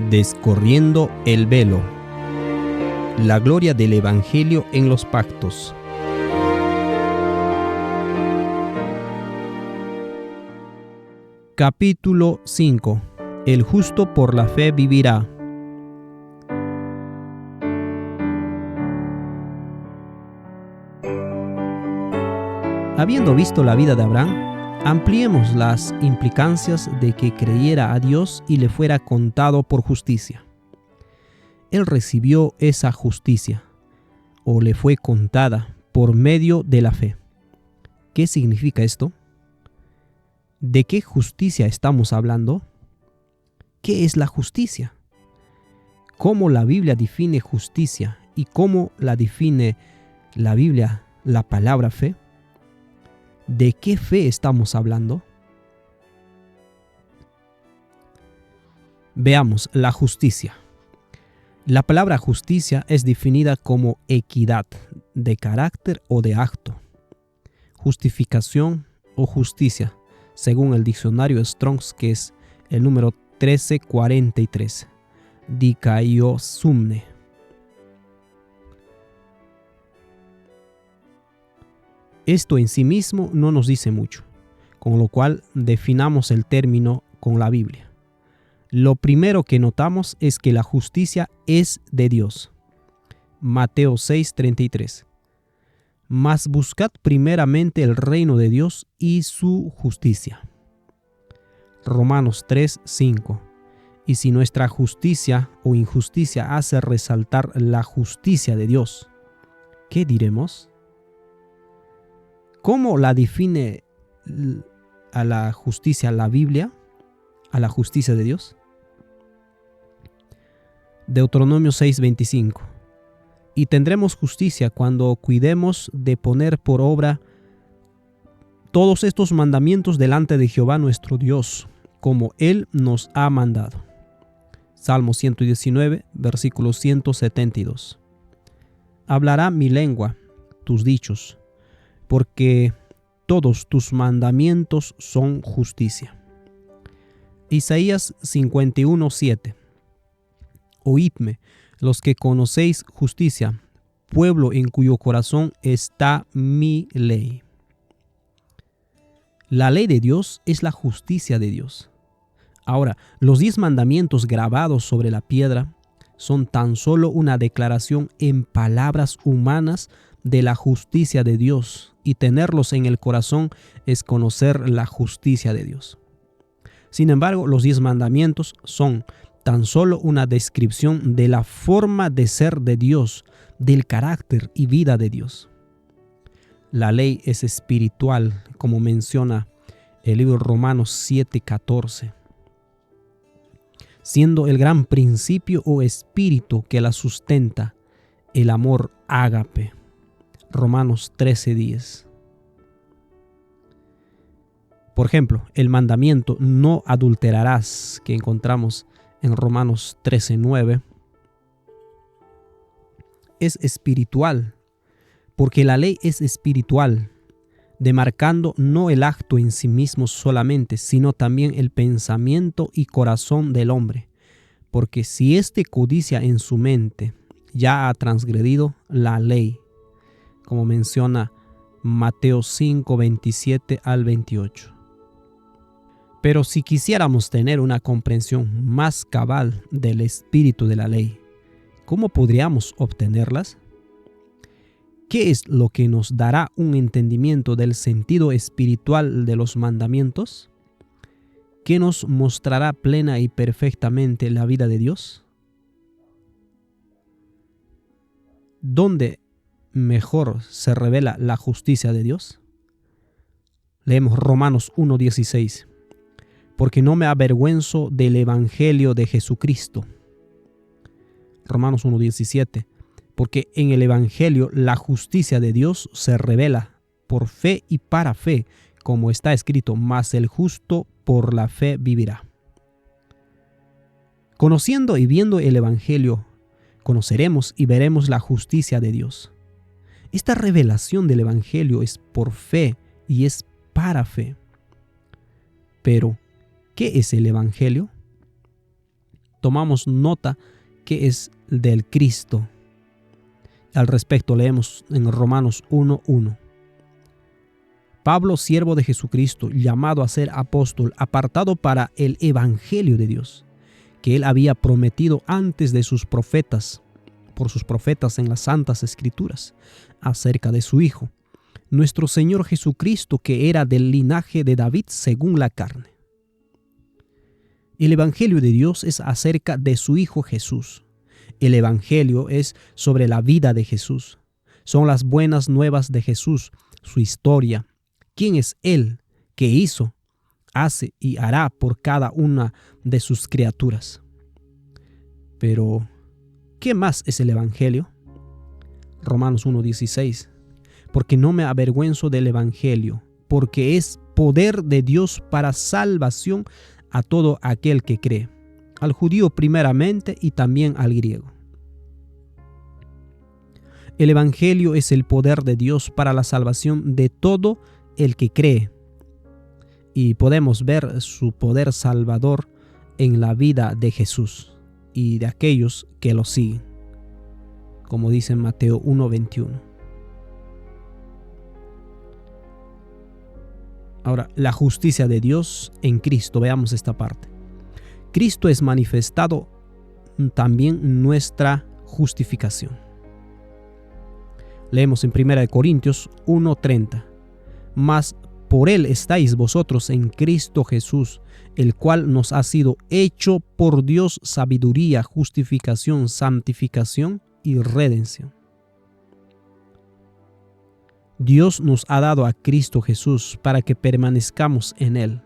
Descorriendo el velo. La gloria del Evangelio en los pactos. Capítulo 5. El justo por la fe vivirá. Habiendo visto la vida de Abraham, ampliemos las implicancias de que creyera a Dios y le fuera contado por justicia. Él recibió esa justicia, o le fue contada, por medio de la fe. ¿Qué significa esto? ¿De qué justicia estamos hablando? ¿Qué es la justicia? ¿Cómo la Biblia define justicia y cómo la define la Biblia, la palabra fe? ¿De qué fe estamos hablando? Veamos la justicia. La palabra justicia es definida como equidad de carácter o de acto, justificación o justicia, según el diccionario Strong's, que es el número 1343, dikaiosumne. Esto en sí mismo no nos dice mucho, con lo cual definamos el término con la Biblia. Lo primero que notamos es que la justicia es de Dios. Mateo 6:33. Mas buscad primeramente el reino de Dios y su justicia. Romanos 3:5. Y si nuestra justicia o injusticia hace resaltar la justicia de Dios, ¿qué diremos? ¿Cómo la define a la justicia la Biblia, a la justicia de Dios? Deuteronomio 6:25. Y tendremos justicia cuando cuidemos de poner por obra todos estos mandamientos delante de Jehová nuestro Dios, como Él nos ha mandado. Salmo 119, versículo 172. Hablará mi lengua tus dichos, porque todos tus mandamientos son justicia. Isaías 51:7. Oídme, los que conocéis justicia, pueblo en cuyo corazón está mi ley. La ley de Dios es la justicia de Dios. Ahora, los 10 mandamientos grabados sobre la piedra son tan solo una declaración en palabras humanas de la justicia de Dios, y tenerlos en el corazón es conocer la justicia de Dios. Sin embargo, los 10 mandamientos son tan solo una descripción de la forma de ser de Dios, del carácter y vida de Dios. La ley es espiritual, como menciona el libro Romanos 7:14, siendo el gran principio o espíritu que la sustenta el amor ágape. Romanos 13:10. Por ejemplo, el mandamiento no adulterarás, que encontramos en Romanos 13:9, es espiritual, porque la ley es espiritual, demarcando no el acto en sí mismo solamente, sino también el pensamiento y corazón del hombre, porque si éste codicia en su mente, ya ha transgredido la ley, como menciona Mateo 5:27 al 28. Pero si quisiéramos tener una comprensión más cabal del espíritu de la ley, ¿cómo podríamos obtenerlas? ¿Qué es lo que nos dará un entendimiento del sentido espiritual de los mandamientos? ¿Qué nos mostrará plena y perfectamente la vida de Dios? ¿Dónde mejor se revela la justicia de Dios? Leemos Romanos 1:16. Porque no me avergüenzo del Evangelio de Jesucristo. Romanos 1:17. Porque en el Evangelio la justicia de Dios se revela por fe y para fe, como está escrito, mas el justo por la fe vivirá. Conociendo y viendo el Evangelio, conoceremos y veremos la justicia de Dios. Esta revelación del Evangelio es por fe y es para fe. Pero, ¿qué es el Evangelio? tomamos nota que es del Cristo. Al respecto leemos en Romanos 1:1. Pablo, siervo de Jesucristo, llamado a ser apóstol, apartado para el evangelio de Dios, que él había prometido antes de sus profetas, por sus profetas en las santas escrituras, acerca de su Hijo, nuestro Señor Jesucristo, que era del linaje de David según la carne. El evangelio de Dios es acerca de su Hijo Jesús. El evangelio es sobre la vida de Jesús. Son las buenas nuevas de Jesús, su historia, quién es Él, qué hizo, hace y hará por cada una de sus criaturas. Pero, ¿qué más es el evangelio? Romanos 1:16. Porque no me avergüenzo del evangelio, porque es poder de Dios para salvación a todo aquel que cree, al judío primeramente y también al griego. El evangelio es el poder de Dios para la salvación de todo el que cree, y podemos ver su poder salvador en la vida de Jesús y de aquellos que lo siguen, como dice en Mateo 1:21. Ahora, la justicia de Dios en Cristo. Veamos esta parte. Cristo es manifestado también nuestra justificación. Leemos en 1 Corintios 1:30. Mas por él estáis vosotros en Cristo Jesús, el cual nos ha sido hecho por Dios sabiduría, justificación, santificación y redención. Dios nos ha dado a Cristo Jesús para que permanezcamos en Él.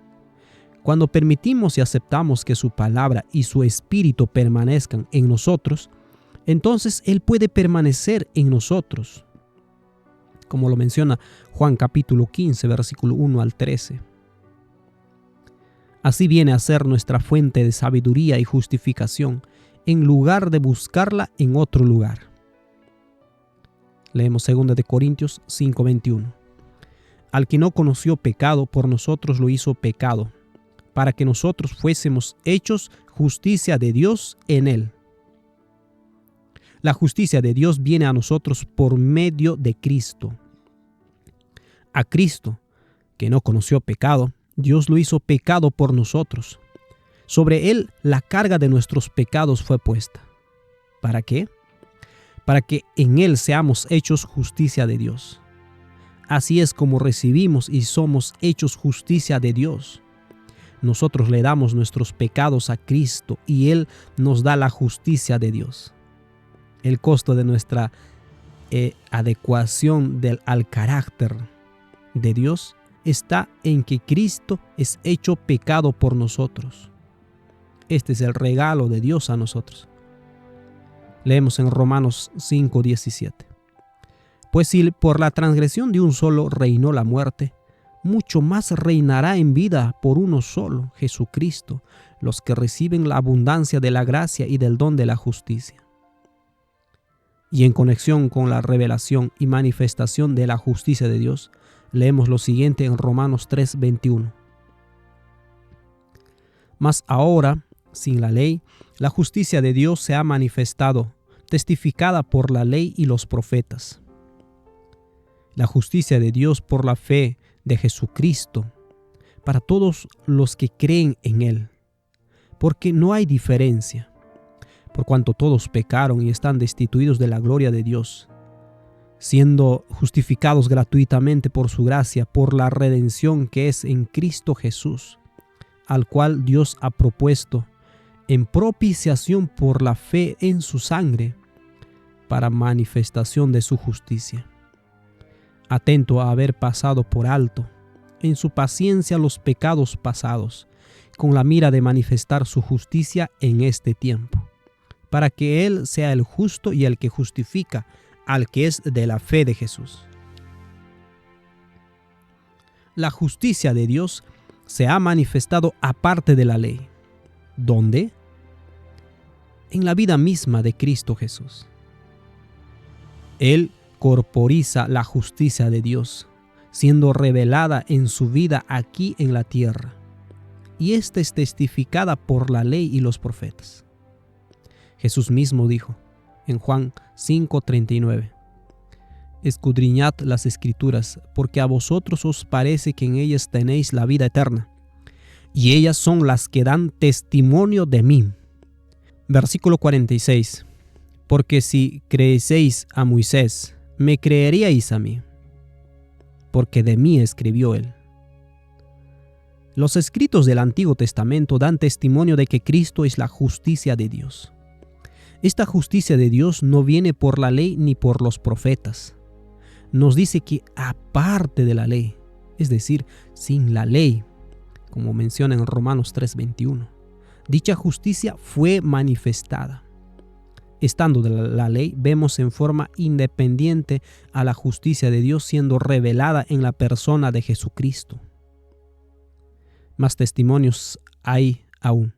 Cuando permitimos y aceptamos que su palabra y su espíritu permanezcan en nosotros, entonces Él puede permanecer en nosotros, como lo menciona Juan capítulo 15, versículo 1 al 13. Así viene a ser nuestra fuente de sabiduría y justificación, en lugar de buscarla en otro lugar. Leemos 2 Corintios 5:21. Al que no conoció pecado, por nosotros lo hizo pecado, para que nosotros fuésemos hechos justicia de Dios en él. La justicia de Dios viene a nosotros por medio de Cristo. A Cristo, que no conoció pecado, Dios lo hizo pecado por nosotros. Sobre él la carga de nuestros pecados fue puesta. ¿Para qué? Para que en él seamos hechos justicia de Dios. Así es como recibimos y somos hechos justicia de Dios. Nosotros le damos nuestros pecados a Cristo y Él nos da la justicia de Dios. El costo de nuestra adecuación al carácter de Dios está en que Cristo es hecho pecado por nosotros. Este es el regalo de Dios a nosotros. Leemos en Romanos 5:17. Pues si por la transgresión de un solo reinó la muerte, mucho más reinará en vida por uno solo, Jesucristo, los que reciben la abundancia de la gracia y del don de la justicia. Y en conexión con la revelación y manifestación de la justicia de Dios, leemos lo siguiente en Romanos 3:21. Mas ahora, sin la ley, la justicia de Dios se ha manifestado, testificada por la ley y los profetas. La justicia de Dios por la fe de Jesucristo, para todos los que creen en Él, porque no hay diferencia, por cuanto todos pecaron y están destituidos de la gloria de Dios, siendo justificados gratuitamente por su gracia, por la redención que es en Cristo Jesús, al cual Dios ha propuesto en propiciación por la fe en su sangre, para manifestación de su justicia, atento a haber pasado por alto en su paciencia los pecados pasados, con la mira de manifestar su justicia en este tiempo, para que Él sea el justo y el que justifica al que es de la fe de Jesús. La justicia de Dios se ha manifestado aparte de la ley. ¿Dónde? En la vida misma de Cristo Jesús. Él corporiza la justicia de Dios, siendo revelada en su vida aquí en la tierra, y esta es testificada por la ley y los profetas. Jesús mismo dijo en Juan 5:39: escudriñad las Escrituras, porque a vosotros os parece que en ellas tenéis la vida eterna, y ellas son las que dan testimonio de mí. Versículo 46: porque si creéis a Moisés, me creeríais a mí, porque de mí escribió él. Los escritos del Antiguo Testamento dan testimonio de que Cristo es la justicia de Dios. Esta justicia de Dios no viene por la ley ni por los profetas. Nos dice que aparte de la ley, es decir, sin la ley, como menciona en Romanos 3:21, dicha justicia fue manifestada. Estando de la ley, vemos en forma independiente a la justicia de Dios siendo revelada en la persona de Jesucristo. Más testimonios hay aún.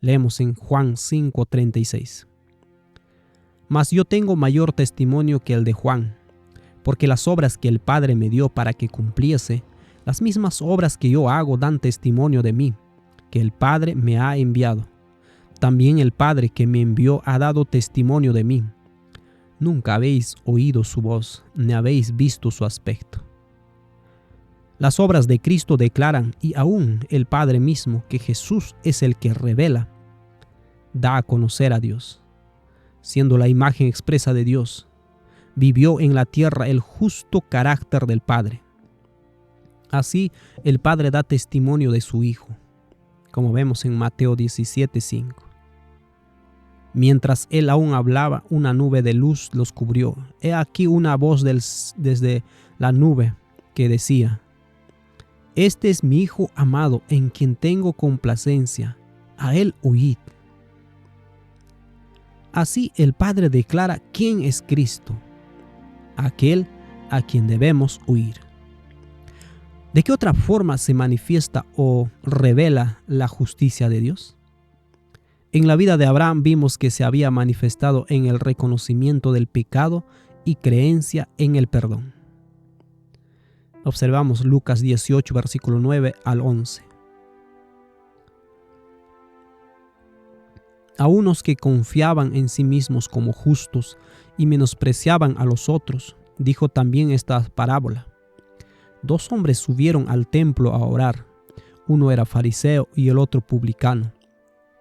Leemos en Juan 5:36. Mas yo tengo mayor testimonio que el de Juan, porque las obras que el Padre me dio para que cumpliese, las mismas obras que yo hago dan testimonio de mí, que el Padre me ha enviado. También el Padre que me envió ha dado testimonio de mí. Nunca habéis oído su voz, ni habéis visto su aspecto. Las obras de Cristo declaran, y aún el Padre mismo, que Jesús es el que revela, da a conocer a Dios. Siendo la imagen expresa de Dios, vivió en la tierra el justo carácter del Padre. Así, el Padre da testimonio de su Hijo, como vemos en Mateo 17:5. Mientras él aún hablaba, una nube de luz los cubrió. He aquí una voz desde la nube que decía: este es mi Hijo amado, en quien tengo complacencia, a él oíd. Así el Padre declara quién es Cristo, aquel a quien debemos oír. ¿De qué otra forma se manifiesta o revela la justicia de Dios? En la vida de Abraham vimos que se había manifestado en el reconocimiento del pecado y creencia en el perdón. Observamos Lucas 18, versículo 9 al 11. A unos que confiaban en sí mismos como justos y menospreciaban a los otros, dijo también esta parábola. 2 hombres subieron al templo a orar. Uno era fariseo y el otro publicano.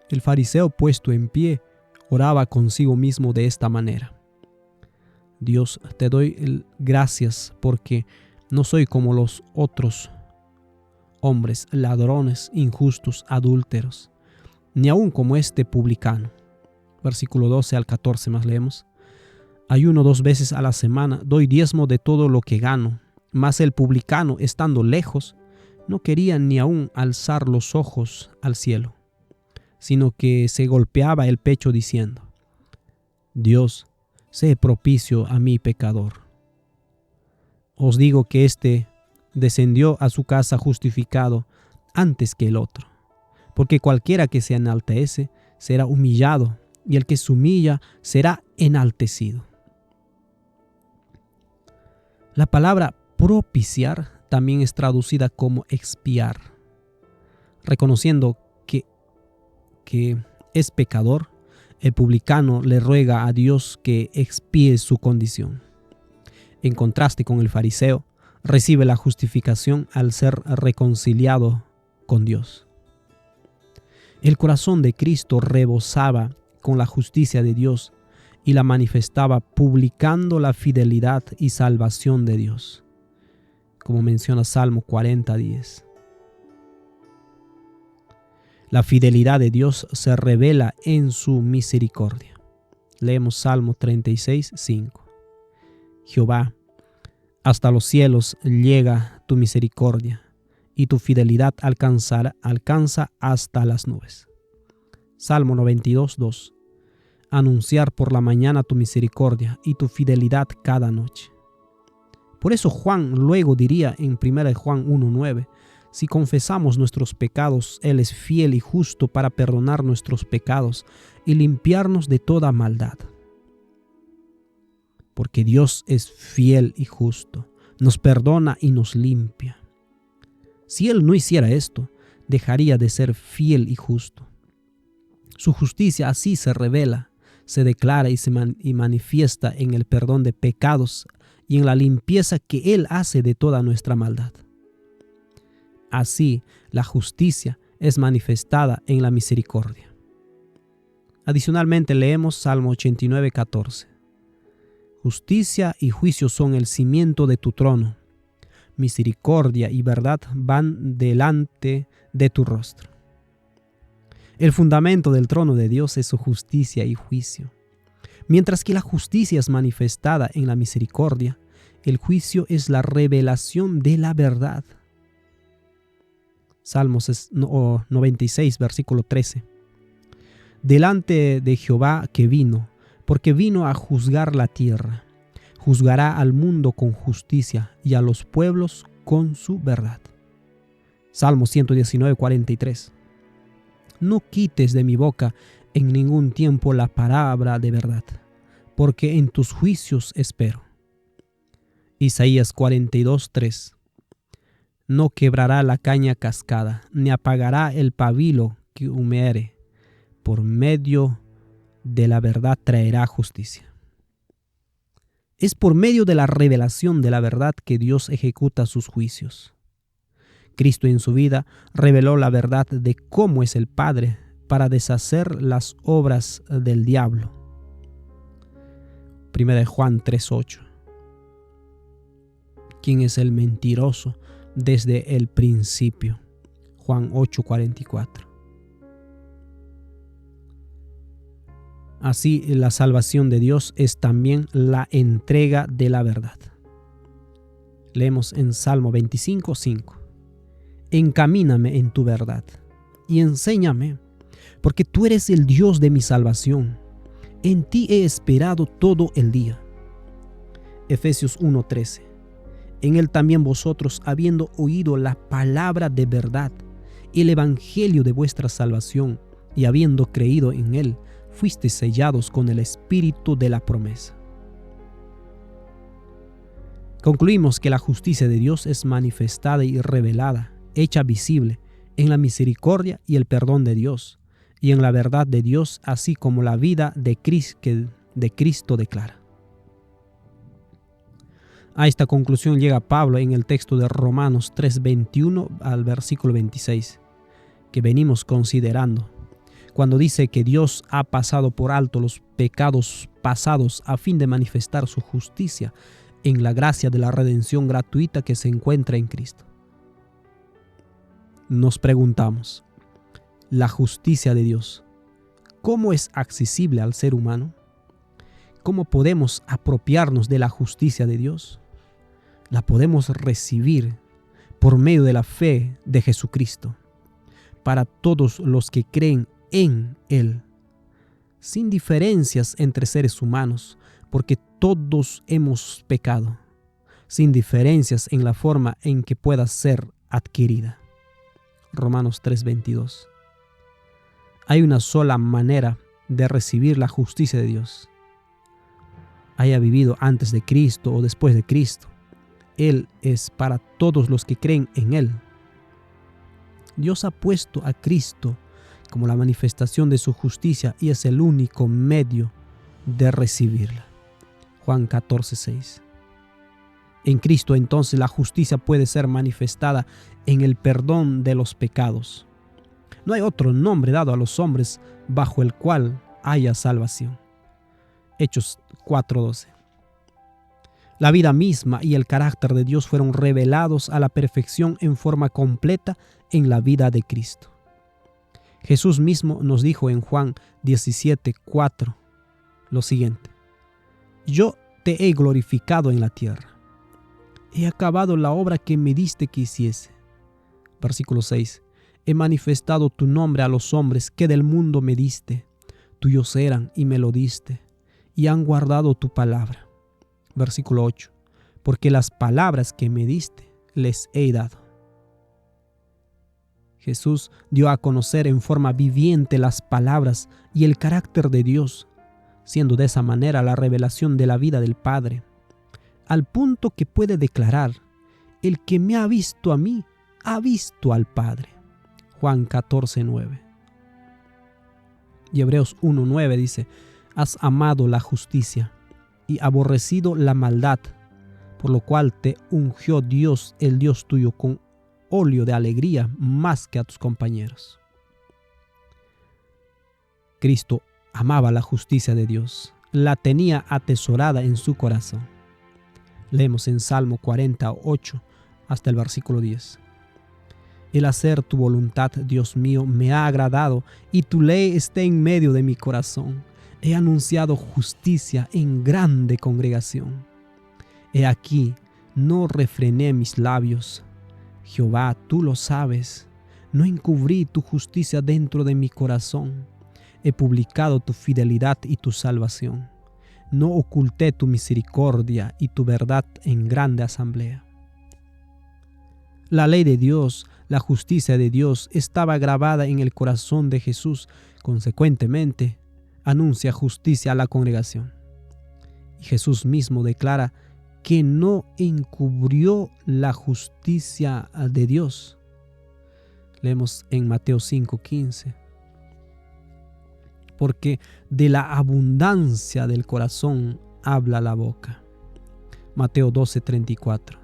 El fariseo, puesto en pie, oraba consigo mismo de esta manera: Dios, te doy gracias porque no soy como los otros hombres, ladrones, injustos, adúlteros, ni aun como este publicano. Versículo 12 al 14 más leemos: ayuno 2 veces a la semana, doy diezmo de todo lo que gano. Mas el publicano, estando lejos, no quería ni aun alzar los ojos al cielo, sino que se golpeaba el pecho diciendo: Dios, sé propicio a mi pecador. Os digo que éste descendió a su casa justificado antes que el otro, porque cualquiera que se enaltece será humillado, y el que se humilla será enaltecido. La palabra propiciar también es traducida como expiar. Reconociendo que es pecador, el publicano le ruega a Dios que expíe su condición. En contraste con el fariseo, recibe la justificación al ser reconciliado con Dios. El corazón de Cristo rebosaba con la justicia de Dios y la manifestaba publicando la fidelidad y salvación de Dios, como menciona Salmo 40:10. La fidelidad de Dios se revela en su misericordia. Leemos Salmo 36:5. Jehová, hasta los cielos llega tu misericordia, y tu fidelidad alcanza hasta las nubes. Salmo 92:2. Anunciar por la mañana tu misericordia y tu fidelidad cada noche. Por eso Juan luego diría en 1 Juan 1:9: si confesamos nuestros pecados, Él es fiel y justo para perdonar nuestros pecados y limpiarnos de toda maldad. Porque Dios es fiel y justo, nos perdona y nos limpia. Si Él no hiciera esto, dejaría de ser fiel y justo. Su justicia así se revela, se declara y manifiesta en el perdón de pecados y en la limpieza que Él hace de toda nuestra maldad. Así, la justicia es manifestada en la misericordia. Adicionalmente, leemos Salmo 89, 14. Justicia y juicio son el cimiento de tu trono. Misericordia y verdad van delante de tu rostro. El fundamento del trono de Dios es su justicia y juicio. Mientras que la justicia es manifestada en la misericordia, el juicio es la revelación de la verdad. Salmos 96, versículo 13. Delante de Jehová que vino, porque vino a juzgar la tierra. Juzgará al mundo con justicia y a los pueblos con su verdad. Salmo 119, 43. No quites de mi boca en ningún tiempo la palabra de verdad, porque en tus juicios espero. Isaías 42, 3. No quebrará la caña cascada, ni apagará el pabilo que humeare. Por medio de la verdad traerá justicia. Es por medio de la revelación de la verdad que Dios ejecuta sus juicios. Cristo en su vida reveló la verdad de cómo es el Padre para deshacer las obras del diablo. 1 Juan 3:8. ¿Quién es el mentiroso desde el principio? Juan 8:44. Así, la salvación de Dios es también la entrega de la verdad. Leemos en Salmo 25:5. Encamíname en tu verdad y enséñame, porque tú eres el Dios de mi salvación. En ti he esperado todo el día. Efesios 1:13. En él también vosotros, habiendo oído la palabra de verdad, el evangelio de vuestra salvación, y habiendo creído en él, fuisteis sellados con el espíritu de la promesa. Concluimos que la justicia de Dios es manifestada y revelada, hecha visible, en la misericordia y el perdón de Dios, y en la verdad de Dios, así como la vida de Cristo declara. A esta conclusión llega Pablo en el texto de Romanos 3:21 al versículo 26, que venimos considerando, cuando dice que Dios ha pasado por alto los pecados pasados a fin de manifestar su justicia en la gracia de la redención gratuita que se encuentra en Cristo. Nos preguntamos, ¿la justicia de Dios, cómo es accesible al ser humano? ¿Cómo podemos apropiarnos de la justicia de Dios? La podemos recibir por medio de la fe de Jesucristo, para todos los que creen en Él, sin diferencias entre seres humanos, porque todos hemos pecado, sin diferencias en la forma en que pueda ser adquirida. Romanos 3:22. Hay una sola manera de recibir la justicia de Dios. Haya vivido antes de Cristo o después de Cristo, Él es para todos los que creen en Él. Dios ha puesto a Cristo como la manifestación de su justicia y es el único medio de recibirla. Juan 14:6. En Cristo entonces la justicia puede ser manifestada en el perdón de los pecados. No hay otro nombre dado a los hombres bajo el cual haya salvación. Hechos 4:12. La vida misma y el carácter de Dios fueron revelados a la perfección en forma completa en la vida de Cristo. Jesús mismo nos dijo en Juan 17:4 lo siguiente: Yo te he glorificado en la tierra. He acabado la obra que me diste que hiciese. Versículo 6. He manifestado tu nombre a los hombres que del mundo me diste. Tuyos eran y me lo diste, y han guardado tu palabra. Versículo 8. Porque las palabras que me diste les he dado. Jesús dio a conocer en forma viviente las palabras y el carácter de Dios, siendo de esa manera la revelación de la vida del Padre, al punto que puede declarar: el que me ha visto a mí, ha visto al Padre. Juan 14:9. Y Hebreos 1:9 dice: Has amado la justicia y aborrecido la maldad, por lo cual te ungió Dios, el Dios tuyo, con óleo de alegría más que a tus compañeros. Cristo amaba la justicia de Dios, la tenía atesorada en su corazón. Leemos en Salmo 48 hasta el versículo 10. El hacer tu voluntad, Dios mío, me ha agradado, y tu ley está en medio de mi corazón. He anunciado justicia en grande congregación. He aquí, no refrené mis labios. Jehová, tú lo sabes. No encubrí tu justicia dentro de mi corazón. He publicado tu fidelidad y tu salvación. No oculté tu misericordia y tu verdad en grande asamblea. La ley de Dios, la justicia de Dios, estaba grabada en el corazón de Jesús. Consecuentemente, anuncia justicia a la congregación. Y Jesús mismo declara que no encubrió la justicia de Dios. Leemos en Mateo 5:15. Porque de la abundancia del corazón habla la boca. Mateo 12:34.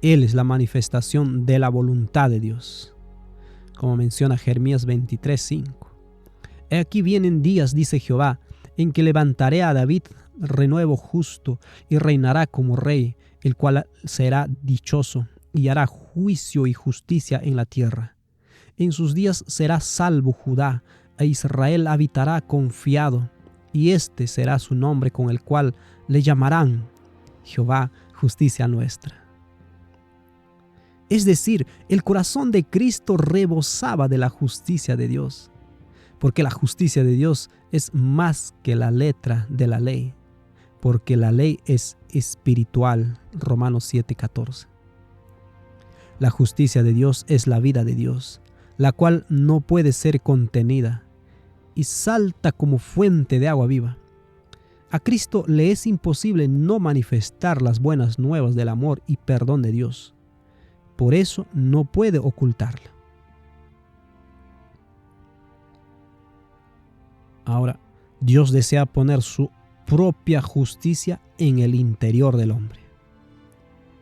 Él es la manifestación de la voluntad de Dios, como menciona Jeremías 23:5. He aquí vienen días, dice Jehová, en que levantaré a David renuevo justo y reinará como rey, el cual será dichoso y hará juicio y justicia en la tierra. En sus días será salvo Judá, e Israel habitará confiado, y este será su nombre con el cual le llamarán Jehová, justicia nuestra. Es decir, el corazón de Cristo rebosaba de la justicia de Dios, porque la justicia de Dios es más que la letra de la ley, porque la ley es espiritual. Romanos 7:14. La justicia de Dios es la vida de Dios, la cual no puede ser contenida y salta como fuente de agua viva. A Cristo le es imposible no manifestar las buenas nuevas del amor y perdón de Dios. Por eso no puede ocultarla. Ahora, Dios desea poner su propia justicia en el interior del hombre.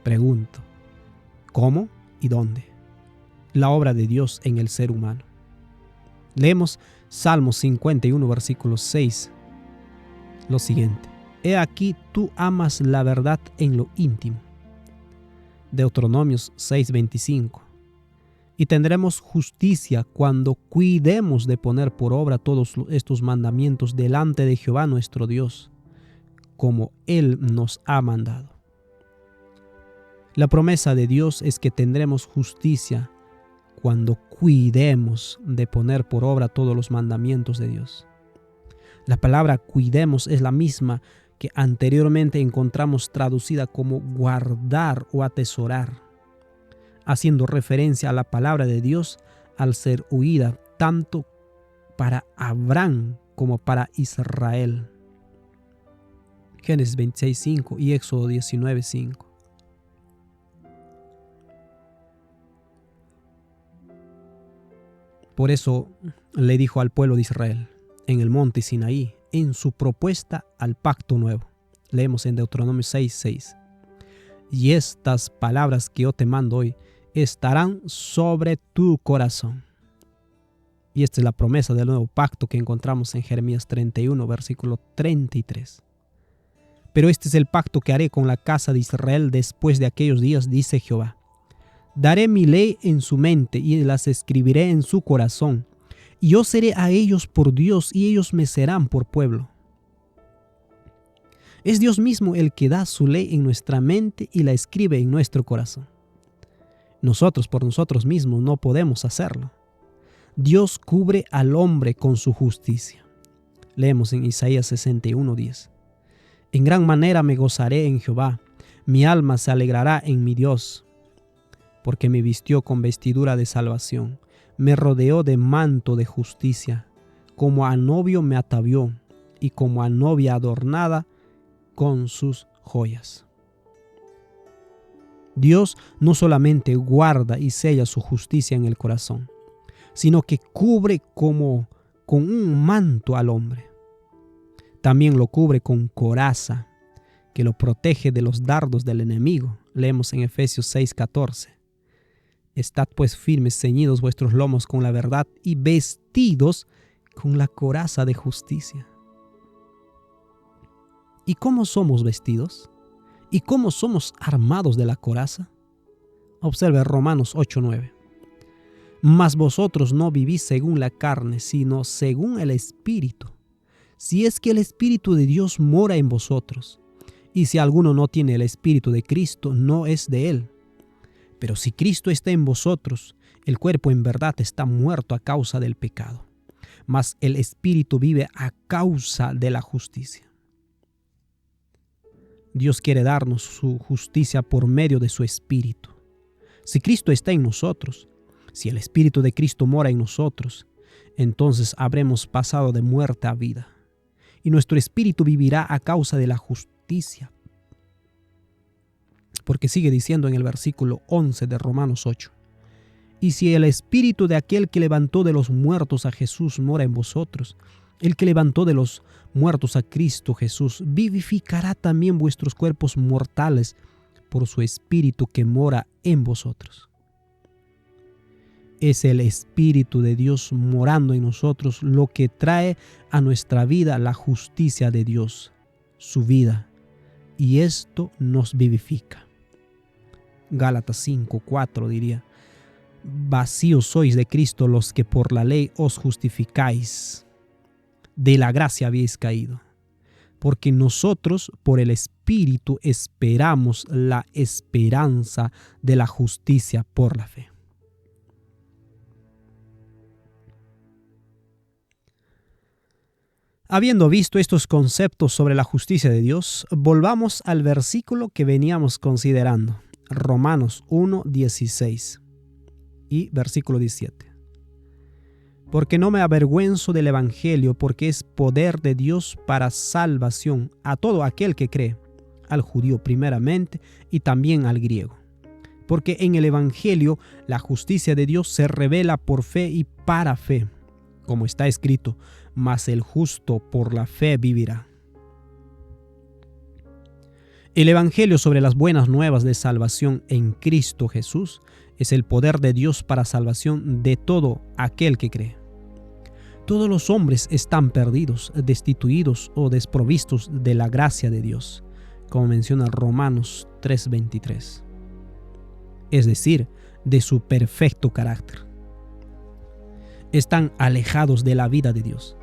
Pregunto, ¿cómo y dónde? La obra de Dios en el ser humano. Leemos Salmo 51, versículo 6. Lo siguiente: He aquí tú amas la verdad en lo íntimo. Deuteronomios 6:25. Y tendremos justicia cuando cuidemos de poner por obra todos estos mandamientos delante de Jehová nuestro Dios, como Él nos ha mandado. La promesa de Dios es que tendremos justicia cuando cuidemos de poner por obra todos los mandamientos de Dios. La palabra cuidemos es la misma que anteriormente encontramos traducida como guardar o atesorar, haciendo referencia a la palabra de Dios al ser oída tanto para Abraham como para Israel. Génesis 26:5 y Éxodo 19:5. Por eso le dijo al pueblo de Israel en el monte Sinaí, en su propuesta al pacto nuevo. Leemos en Deuteronomio 6:6. Y estas palabras que yo te mando hoy estarán sobre tu corazón. Y esta es la promesa del nuevo pacto que encontramos en Jeremías 31, versículo 33. Pero este es el pacto que haré con la casa de Israel después de aquellos días, dice Jehová. Daré mi ley en su mente y las escribiré en su corazón. Y yo seré a ellos por Dios y ellos me serán por pueblo. Es Dios mismo el que da su ley en nuestra mente y la escribe en nuestro corazón. Nosotros por nosotros mismos no podemos hacerlo. Dios cubre al hombre con su justicia. Leemos en Isaías 61:10. En gran manera me gozaré en Jehová, mi alma se alegrará en mi Dios, porque me vistió con vestidura de salvación, me rodeó de manto de justicia, como a novio me atavió, y como a novia adornada con sus joyas. Dios no solamente guarda y sella su justicia en el corazón, sino que cubre como con un manto al hombre. También lo cubre con coraza, que lo protege de los dardos del enemigo. Leemos en Efesios 6:14. Estad pues firmes, ceñidos vuestros lomos con la verdad y vestidos con la coraza de justicia. ¿Y cómo somos vestidos? ¿Y cómo somos armados de la coraza? Observe Romanos 8:9. Mas vosotros no vivís según la carne, sino según el Espíritu. Si es que el Espíritu de Dios mora en vosotros. Y si alguno no tiene el Espíritu de Cristo, no es de él. Pero si Cristo está en vosotros, el cuerpo en verdad está muerto a causa del pecado, mas el Espíritu vive a causa de la justicia. Dios quiere darnos su justicia por medio de su Espíritu. Si Cristo está en nosotros, si el Espíritu de Cristo mora en nosotros, entonces habremos pasado de muerte a vida, y nuestro espíritu vivirá a causa de la justicia. Porque sigue diciendo en el versículo 11 de Romanos 8, y si el Espíritu de aquel que levantó de los muertos a Jesús mora en vosotros, el que levantó de los muertos a Cristo Jesús, vivificará también vuestros cuerpos mortales por su Espíritu que mora en vosotros. Es el Espíritu de Dios morando en nosotros lo que trae a nuestra vida la justicia de Dios, su vida, y esto nos vivifica. Gálatas 5:4 diría: vacíos sois de Cristo los que por la ley os justificáis, de la gracia habéis caído, porque nosotros por el Espíritu esperamos la esperanza de la justicia por la fe. Habiendo visto estos conceptos sobre la justicia de Dios, volvamos al versículo que veníamos considerando, Romanos 1:16 y versículo 17. Porque no me avergüenzo del Evangelio, porque es poder de Dios para salvación a todo aquel que cree, al judío primeramente y también al griego. Porque en el Evangelio la justicia de Dios se revela por fe y para fe, como está escrito: mas el justo por la fe vivirá. El Evangelio sobre las buenas nuevas de salvación en Cristo Jesús es el poder de Dios para salvación de todo aquel que cree. Todos los hombres están perdidos, destituidos o desprovistos de la gracia de Dios, como menciona Romanos 3:23, es decir, de su perfecto carácter. Están alejados de la vida de Dios.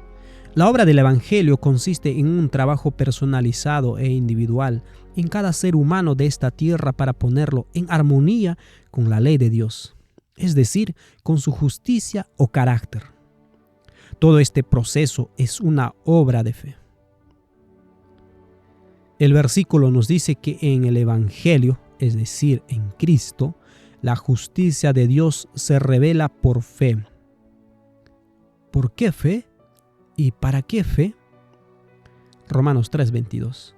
La obra del Evangelio consiste en un trabajo personalizado e individual en cada ser humano de esta tierra para ponerlo en armonía con la ley de Dios, es decir, con su justicia o carácter. Todo este proceso es una obra de fe. El versículo nos dice que en el Evangelio, es decir, en Cristo, la justicia de Dios se revela por fe. ¿Por qué fe? ¿Y para qué fe? Romanos 3:22.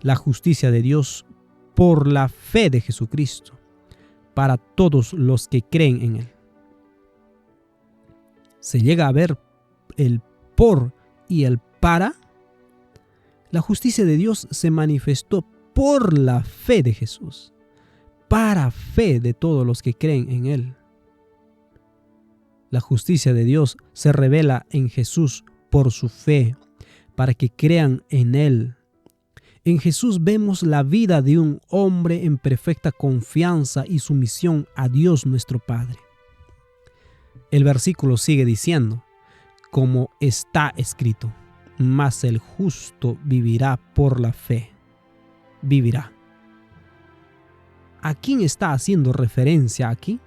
La justicia de Dios por la fe de Jesucristo, para todos los que creen en Él. Se llega a ver el por y el para. La justicia de Dios se manifestó por la fe de Jesús, para fe de todos los que creen en Él. La justicia de Dios se revela en Jesús por su fe, para que crean en Él. En Jesús vemos la vida de un hombre en perfecta confianza y sumisión a Dios nuestro Padre. El versículo sigue diciendo: como está escrito, mas el justo vivirá por la fe. Vivirá. ¿A quién está haciendo referencia aquí?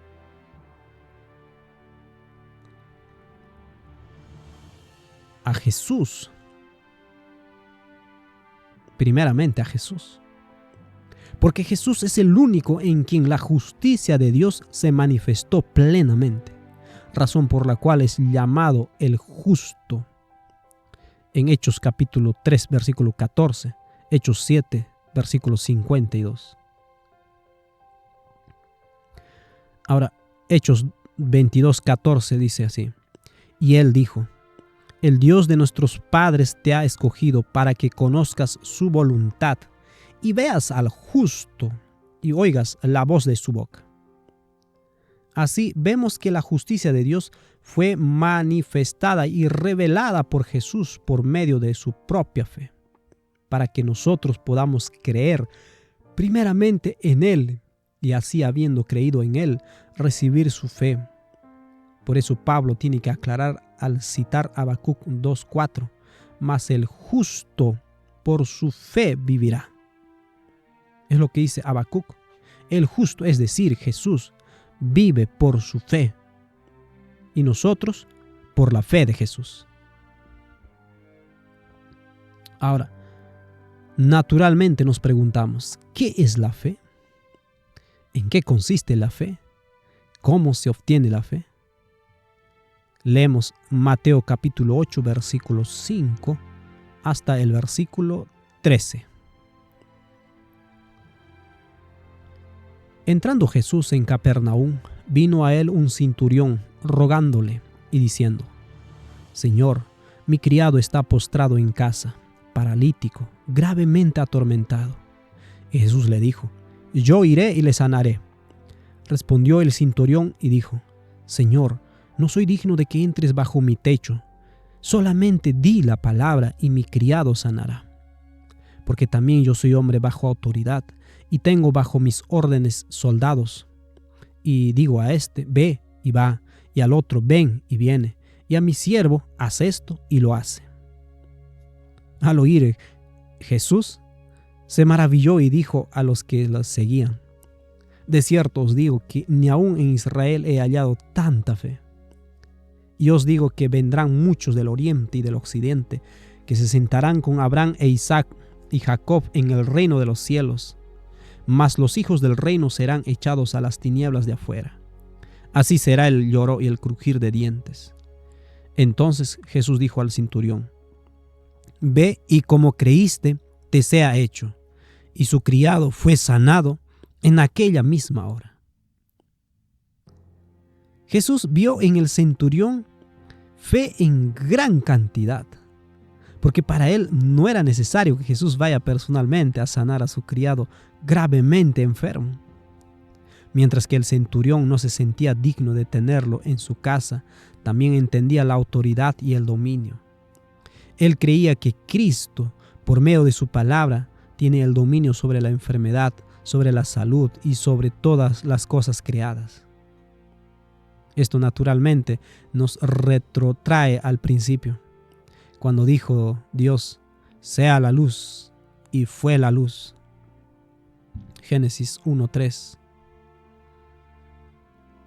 A Jesús. Primeramente a Jesús. Porque Jesús es el único en quien la justicia de Dios se manifestó plenamente, razón por la cual es llamado el justo. En Hechos capítulo 3, versículo 14, Hechos 7, versículo 52. Ahora, Hechos 22, 14 dice así: y él dijo: El Dios de nuestros padres te ha escogido para que conozcas su voluntad y veas al justo y oigas la voz de su boca. Así vemos que la justicia de Dios fue manifestada y revelada por Jesús por medio de su propia fe, para que nosotros podamos creer primeramente en Él y así, habiendo creído en Él, recibir su fe. Por eso Pablo tiene que aclarar al citar Habacuc 2:4, mas el justo por su fe vivirá. Es lo que dice Habacuc. El justo, es decir, Jesús, vive por su fe y nosotros por la fe de Jesús. Ahora, naturalmente nos preguntamos, ¿qué es la fe? ¿En qué consiste la fe? ¿Cómo se obtiene la fe? Leemos Mateo capítulo 8, versículo 5 hasta el versículo 13. Entrando Jesús en Capernaum, vino a él un centurión rogándole y diciendo: Señor, mi criado está postrado en casa, paralítico, gravemente atormentado. Y Jesús le dijo: Yo iré y le sanaré. Respondió el centurión y dijo: Señor, no soy digno de que entres bajo mi techo. Solamente di la palabra y mi criado sanará. Porque también yo soy hombre bajo autoridad y tengo bajo mis órdenes soldados. Y digo a este, ve y va, y al otro, ven y viene, y a mi siervo, haz esto y lo hace. Al oír Jesús, se maravilló y dijo a los que lo seguían: De cierto os digo que ni aun en Israel he hallado tanta fe. Y os digo que vendrán muchos del oriente y del occidente, que se sentarán con Abraham e Isaac y Jacob en el reino de los cielos. Mas los hijos del reino serán echados a las tinieblas de afuera. Así será el lloro y el crujir de dientes. Entonces Jesús dijo al centurión: Ve y como creíste, te sea hecho. Y su criado fue sanado en aquella misma hora. Jesús vio en el centurión fe en gran cantidad, porque para él no era necesario que Jesús vaya personalmente a sanar a su criado gravemente enfermo. Mientras que el centurión no se sentía digno de tenerlo en su casa, también entendía la autoridad y el dominio. Él creía que Cristo, por medio de su palabra, tiene el dominio sobre la enfermedad, sobre la salud y sobre todas las cosas creadas. Esto naturalmente nos retrotrae al principio, cuando dijo Dios: sea la luz, y fue la luz. Génesis 1:3.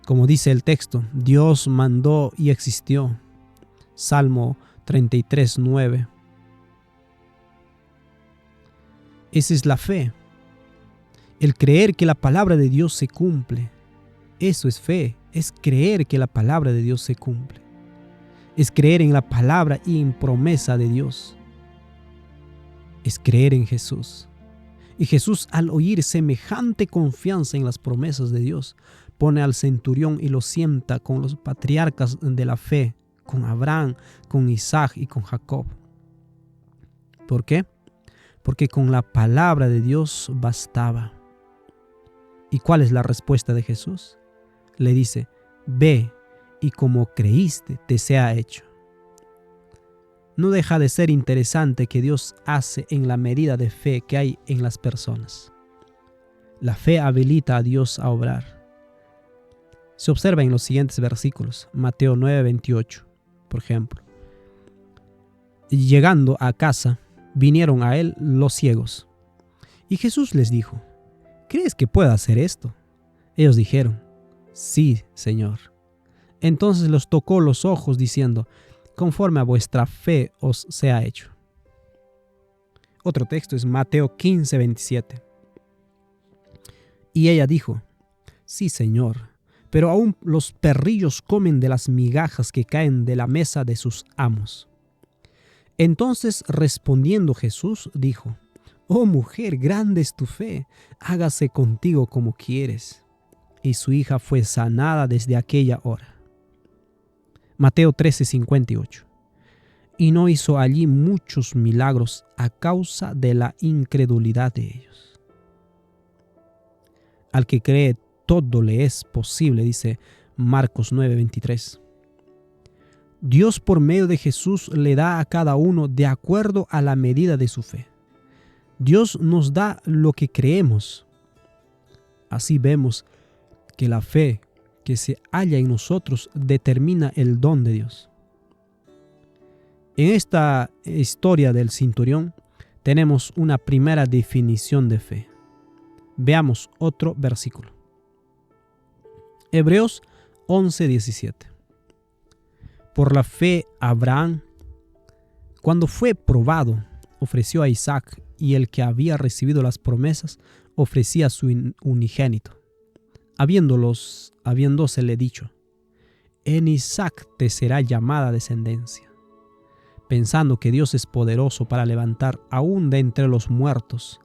Como dice el texto, Dios mandó y existió. Salmo 33:9. Esa es la fe. El creer que la palabra de Dios se cumple. Eso es fe. Es creer que la palabra de Dios se cumple. Es creer en la palabra y en promesa de Dios. Es creer en Jesús. Y Jesús, al oír semejante confianza en las promesas de Dios, pone al centurión y lo sienta con los patriarcas de la fe, con Abraham, con Isaac y con Jacob. ¿Por qué? Porque con la palabra de Dios bastaba. ¿Y cuál es la respuesta de Jesús? Le dice: ve y como creíste te sea hecho. No deja de ser interesante que Dios hace en la medida de fe que hay en las personas. La fe habilita a Dios a obrar. Se observa en los siguientes versículos. Mateo 9:28, por ejemplo. Llegando a casa, vinieron a él los ciegos. Y Jesús les dijo: ¿crees que pueda hacer esto? Ellos dijeron: sí, Señor. Entonces los tocó los ojos diciendo: conforme a vuestra fe os sea hecho. Otro texto es Mateo 15:27. Y ella dijo: sí, Señor, pero aún los perrillos comen de las migajas que caen de la mesa de sus amos. Entonces respondiendo Jesús dijo: oh mujer, grande es tu fe, hágase contigo como quieres. Y su hija fue sanada desde aquella hora. Mateo 13:58. y no hizo allí muchos milagros a causa de la incredulidad de ellos. Al que cree todo le es posible, dice Marcos 9:23. Dios por medio de Jesús le da a cada uno de acuerdo a la medida de su fe. Dios nos da lo que creemos. Así vemos que la fe que se halla en nosotros determina el don de Dios. En esta historia del centurión tenemos una primera definición de fe. Veamos otro versículo. Hebreos 11:17. Por la fe Abraham, cuando fue probado, ofreció a Isaac, y el que había recibido las promesas ofrecía a su unigénito, habiéndosele dicho: en Isaac te será llamada descendencia, pensando que Dios es poderoso para levantar aún de entre los muertos,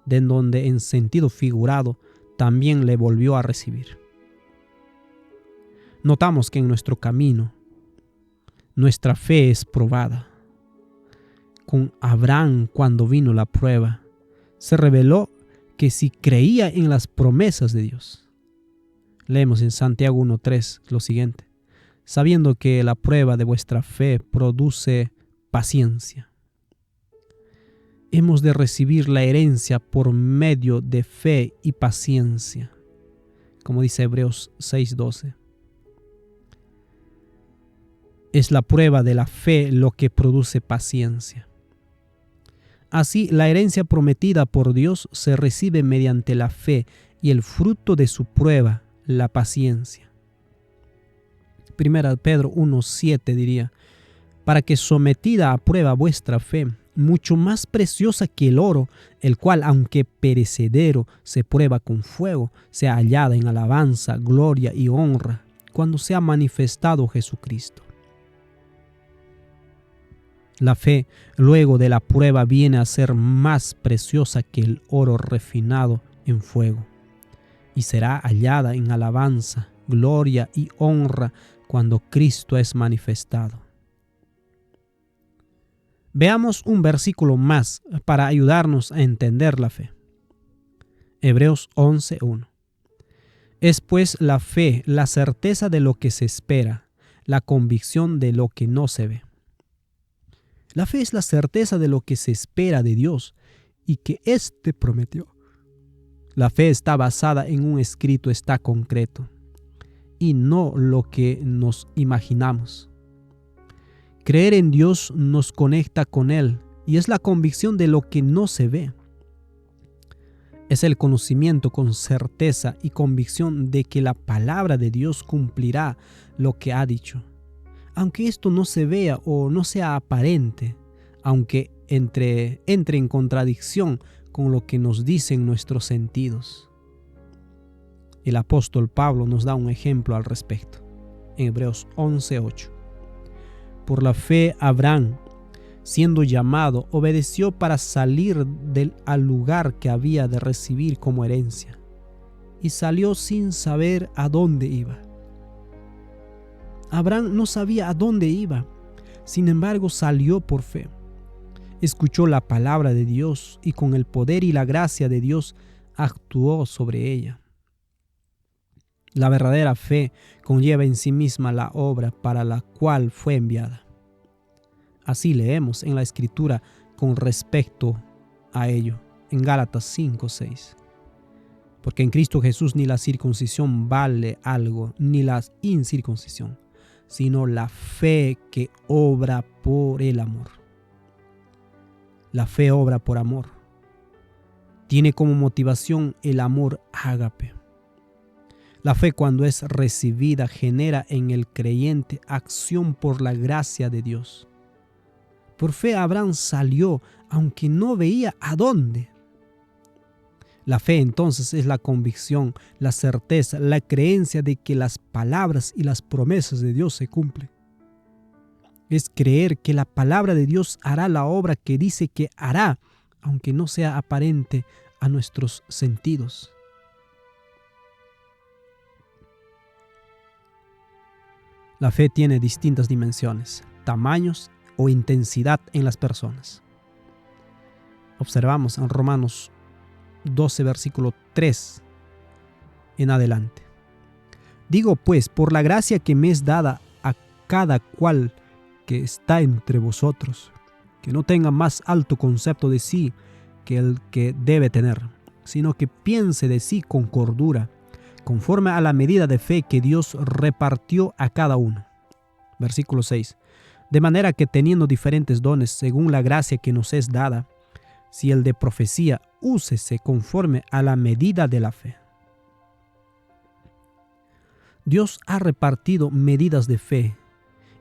de donde en sentido figurado también le volvió a recibir. Notamos que en nuestro camino nuestra fe es probada. Con Abraham, cuando vino la prueba, se reveló que si creía en las promesas de Dios. Leemos en Santiago 1:3 lo siguiente: sabiendo que la prueba de vuestra fe produce paciencia. Hemos de recibir la herencia por medio de fe y paciencia, como dice Hebreos 6:12. Es la prueba de la fe lo que produce paciencia. Así, la herencia prometida por Dios se recibe mediante la fe, y el fruto de su prueba, la paciencia. 1 Pedro 1:7 diría: para que sometida a prueba vuestra fe, mucho más preciosa que el oro, el cual, aunque perecedero, se prueba con fuego, sea hallada en alabanza, gloria y honra, cuando sea manifestado Jesucristo. La fe, luego de la prueba, viene a ser más preciosa que el oro refinado en fuego, y será hallada en alabanza, gloria y honra cuando Cristo es manifestado. Veamos un versículo más para ayudarnos a entender la fe. Hebreos 11:1. Es pues la fe la certeza de lo que se espera, la convicción de lo que no se ve. La fe es la certeza de lo que se espera de Dios y que éste prometió. La fe está basada en un escrito, está concreto, y no lo que nos imaginamos. Creer en Dios nos conecta con Él y es la convicción de lo que no se ve. Es el conocimiento con certeza y convicción de que la palabra de Dios cumplirá lo que ha dicho, aunque esto no se vea o no sea aparente, aunque entre en contradicción con lo que nos dicen nuestros sentidos. El apóstol Pablo nos da un ejemplo al respecto, en Hebreos 11:8. Por la fe Abraham, siendo llamado, obedeció para salir al lugar que había de recibir como herencia, y salió sin saber a dónde iba. Abraham no sabía a dónde iba, sin embargo salió por fe. Escuchó la palabra de Dios y con el poder y la gracia de Dios actuó sobre ella. La verdadera fe conlleva en sí misma la obra para la cual fue enviada. Así leemos en la Escritura con respecto a ello, en Gálatas 5:6. Porque en Cristo Jesús ni la circuncisión vale algo, ni la incircuncisión, sino la fe que obra por el amor. La fe obra por amor. Tiene como motivación el amor ágape. La fe, cuando es recibida, genera en el creyente acción por la gracia de Dios. Por fe Abraham salió, aunque no veía a dónde. La fe entonces es la convicción, la certeza, la creencia de que las palabras y las promesas de Dios se cumplen. Es creer que la palabra de Dios hará la obra que dice que hará, aunque no sea aparente a nuestros sentidos. La fe tiene distintas dimensiones, tamaños o intensidad en las personas. Observamos en Romanos 12, versículo 3 en adelante. Digo pues, por la gracia que me es dada a cada cual que está entre vosotros, que no tenga más alto concepto de sí que el que debe tener, sino que piense de sí con cordura, conforme a la medida de fe que Dios repartió a cada uno. Versículo 6. De manera que teniendo diferentes dones según la gracia que nos es dada, si el de profecía, úsese conforme a la medida de la fe. Dios ha repartido medidas de fe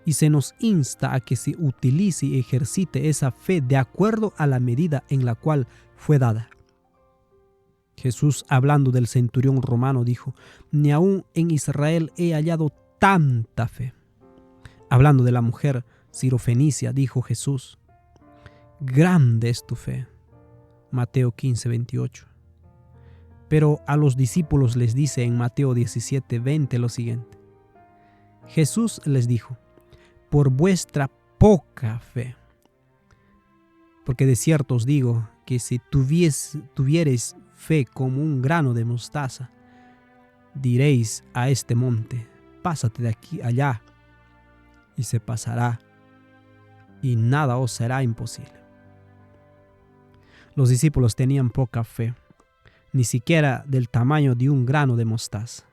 y se nos insta a que se utilice y ejercite esa fe de acuerdo a la medida en la cual fue dada. Jesús, hablando del centurión romano, dijo: ni aún en Israel he hallado tanta fe. Hablando de la mujer sirofenicia, dijo Jesús: grande es tu fe. Mateo 15, 28. Pero a los discípulos les dice en Mateo 17, 20 lo siguiente: Jesús les dijo: por vuestra poca fe. Porque de cierto os digo que si tuviereis fe como un grano de mostaza, diréis a este monte: pásate de aquí allá, y se pasará, y nada os será imposible. Los discípulos tenían poca fe, ni siquiera del tamaño de un grano de mostaza.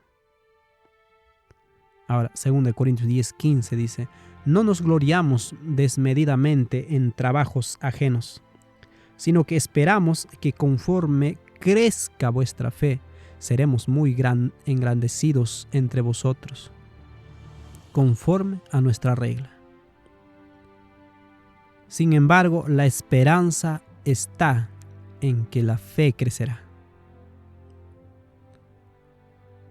Ahora, 2 Corintios 10:15 dice: no nos gloriamos desmedidamente en trabajos ajenos, sino que esperamos que conforme crezca vuestra fe, seremos muy engrandecidos entre vosotros, conforme a nuestra regla. Sin embargo, la esperanza está en que la fe crecerá.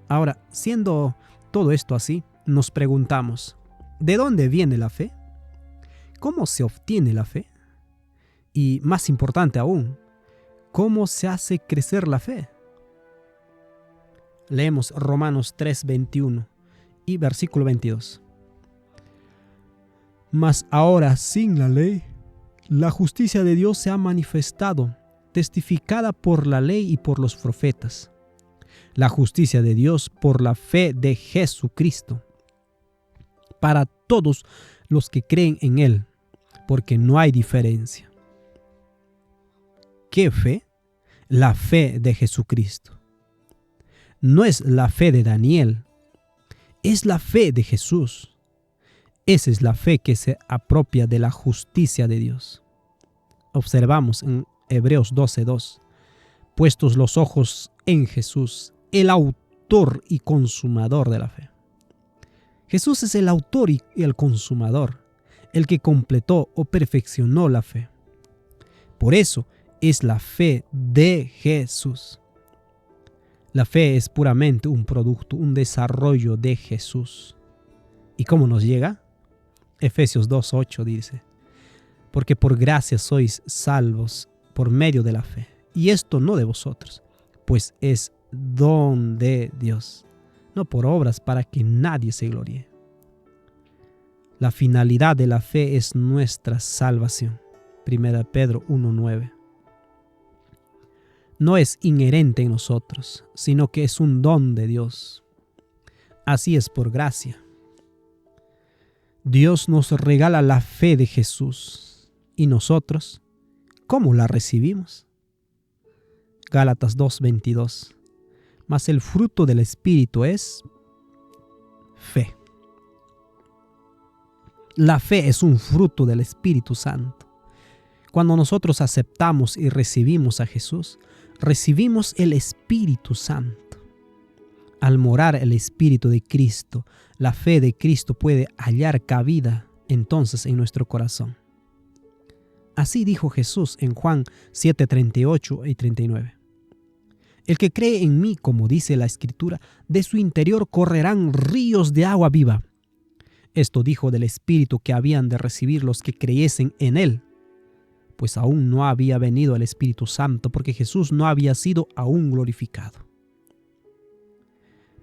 Ahora, siendo todo esto así, nos preguntamos: ¿de dónde viene la fe? ¿Cómo se obtiene la fe? Y más importante aún, ¿cómo se hace crecer la fe? Leemos Romanos 3:21 y versículo 22. Mas ahora sin la ley, la justicia de Dios se ha manifestado, testificada por la ley y por los profetas. La justicia de Dios por la fe de Jesucristo, para todos los que creen en Él, porque no hay diferencia. ¿Qué fe? La fe de Jesucristo. No es la fe de Daniel, es la fe de Jesús. Esa es la fe que se apropia de la justicia de Dios. Observamos en Hebreos 12:2, puestos los ojos en Jesús, el autor y consumador de la fe. Jesús es el autor y el consumador, el que completó o perfeccionó la fe. Por eso es la fe de Jesús. La fe es puramente un producto, un desarrollo de Jesús. ¿Y cómo nos llega? Efesios 2:8 dice: porque por gracia sois salvos por medio de la fe, y esto no de vosotros, pues es don de Dios, no por obras, para que nadie se gloríe. La finalidad de la fe es nuestra salvación. 1 Pedro 1:9. No es inherente en nosotros, sino que es un don de Dios. Así es por gracia. Dios nos regala la fe de Jesús. ¿Y nosotros cómo la recibimos? Gálatas 2:22. Mas el fruto del Espíritu es fe. La fe es un fruto del Espíritu Santo. Cuando nosotros aceptamos y recibimos a Jesús, recibimos el Espíritu Santo. Al morar el Espíritu de Cristo, la fe de Cristo puede hallar cabida entonces en nuestro corazón. Así dijo Jesús en Juan 7:38 y 39. El que cree en mí, como dice la Escritura, de su interior correrán ríos de agua viva. Esto dijo del Espíritu que habían de recibir los que creyesen en Él, pues aún no había venido el Espíritu Santo, porque Jesús no había sido aún glorificado.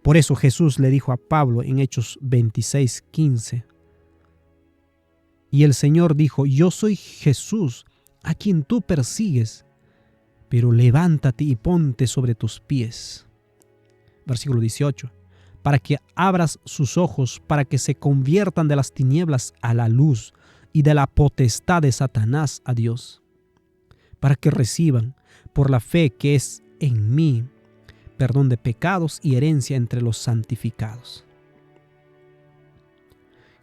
Por eso Jesús le dijo a Pablo en Hechos 26:15: Y el Señor dijo: yo soy Jesús, a quien tú persigues, pero levántate y ponte sobre tus pies. Versículo 18. Para que abras sus ojos, para que se conviertan de las tinieblas a la luz y de la potestad de Satanás a Dios, para que reciban, por la fe que es en mí, perdón de pecados y herencia entre los santificados.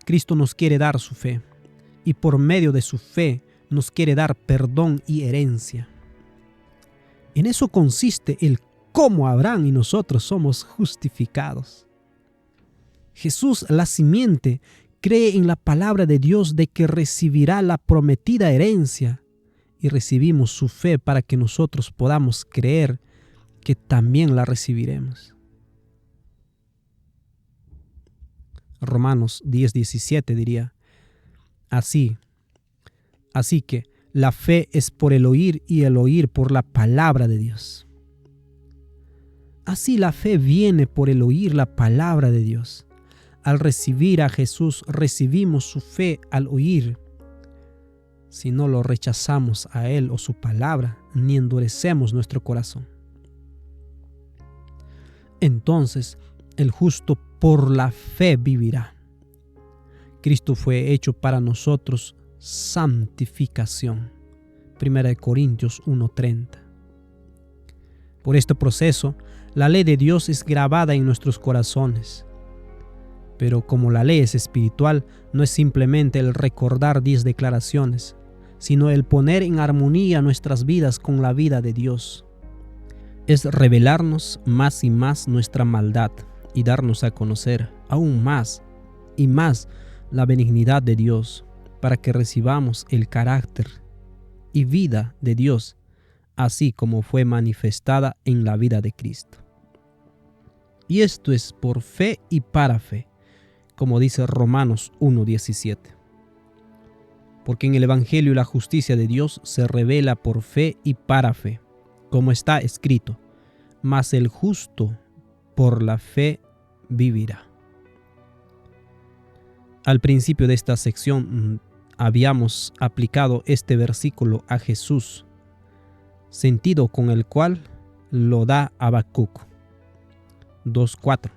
Cristo nos quiere dar su fe, y por medio de su fe nos quiere dar perdón y herencia. En eso consiste el cómo Abraham y nosotros somos justificados. Jesús, la simiente, cree en la palabra de Dios de que recibirá la prometida herencia, y recibimos su fe para que nosotros podamos creer que también la recibiremos. Romanos 10:17 diría: Así que la fe es por el oír y el oír por la palabra de Dios. Así la fe viene por el oír la palabra de Dios. Al recibir a Jesús, recibimos su fe al oír. Si no lo rechazamos a Él o su palabra, ni endurecemos nuestro corazón. Entonces, el justo por la fe vivirá. Cristo fue hecho para nosotros santificación. 1 Corintios 1:30. Por este proceso, la ley de Dios es grabada en nuestros corazones. Pero como la ley es espiritual, no es simplemente el recordar 10 declaraciones, sino el poner en armonía nuestras vidas con la vida de Dios. Es revelarnos más y más nuestra maldad y darnos a conocer aún más y más la benignidad de Dios, para que recibamos el carácter y vida de Dios, así como fue manifestada en la vida de Cristo. Y esto es por fe y para fe, como dice Romanos 1:17. Porque en el Evangelio la justicia de Dios se revela por fe y para fe, como está escrito: mas el justo por la fe vivirá. Al principio de esta sección habíamos aplicado este versículo a Jesús, sentido con el cual lo da Habacuc 2:4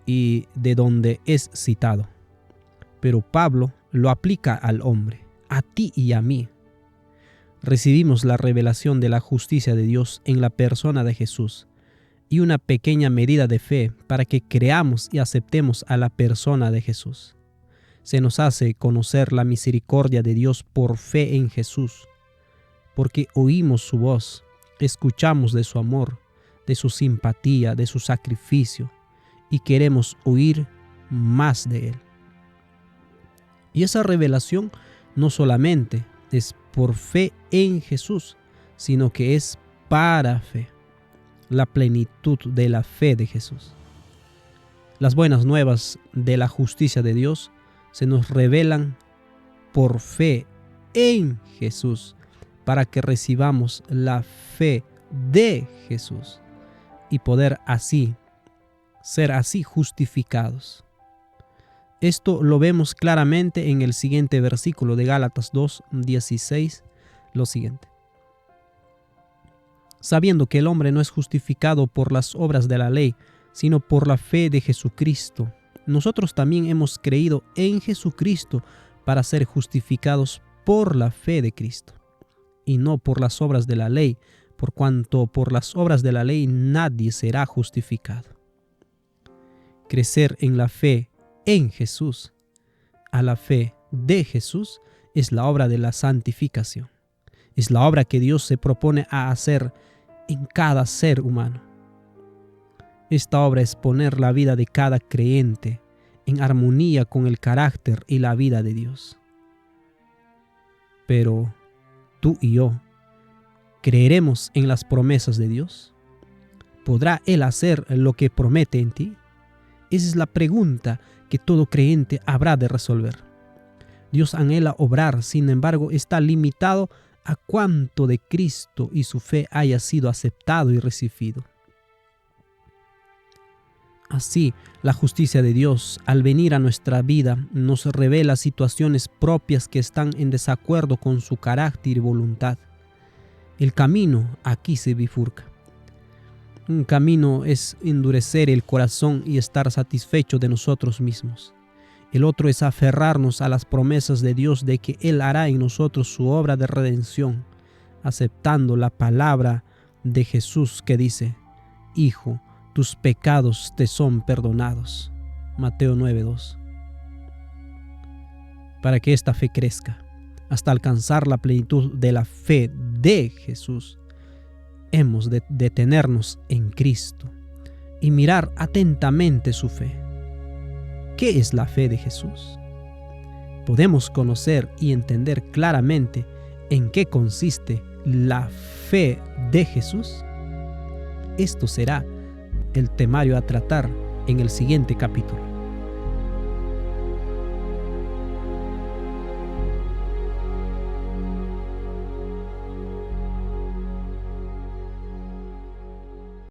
y de donde es citado. Pero Pablo lo aplica al hombre, a ti y a mí. Recibimos la revelación de la justicia de Dios en la persona de Jesús y una pequeña medida de fe para que creamos y aceptemos a la persona de Jesús. Se nos hace conocer la misericordia de Dios por fe en Jesús, porque oímos su voz, escuchamos de su amor, de su simpatía, de su sacrificio, y queremos oír más de Él. Y esa revelación no solamente es por fe en Jesús, sino que es para fe, la plenitud de la fe de Jesús. Las buenas nuevas de la justicia de Dios se nos revelan por fe en Jesús, para que recibamos la fe de Jesús y poder ser así justificados. Esto lo vemos claramente en el siguiente versículo de Gálatas 2:16, lo siguiente: sabiendo que el hombre no es justificado por las obras de la ley, sino por la fe de Jesucristo. Nosotros también hemos creído en Jesucristo para ser justificados por la fe de Cristo, y no por las obras de la ley, por cuanto por las obras de la ley nadie será justificado. Crecer en la fe en Jesús, a la fe de Jesús, es la obra de la santificación. Es la obra que Dios se propone a hacer en cada ser humano. Esta obra es poner la vida de cada creyente en armonía con el carácter y la vida de Dios. Pero tú y yo, ¿creeremos en las promesas de Dios? ¿Podrá Él hacer lo que promete en ti? Esa es la pregunta que todo creyente habrá de resolver. Dios anhela obrar, sin embargo, está limitado a cuánto de Cristo y su fe haya sido aceptado y recibido. Así, la justicia de Dios, al venir a nuestra vida, nos revela situaciones propias que están en desacuerdo con su carácter y voluntad. El camino aquí se bifurca. Un camino es endurecer el corazón y estar satisfecho de nosotros mismos. El otro es aferrarnos a las promesas de Dios de que Él hará en nosotros su obra de redención, aceptando la palabra de Jesús que dice: Hijo, tus pecados te son perdonados. Mateo 9:2. Para que esta fe crezca hasta alcanzar la plenitud de la fe de Jesús, hemos de detenernos en Cristo y mirar atentamente su fe. ¿Qué es la fe de Jesús? Podemos conocer y entender claramente en qué consiste la fe de Jesús. Esto será el temario a tratar en el siguiente capítulo.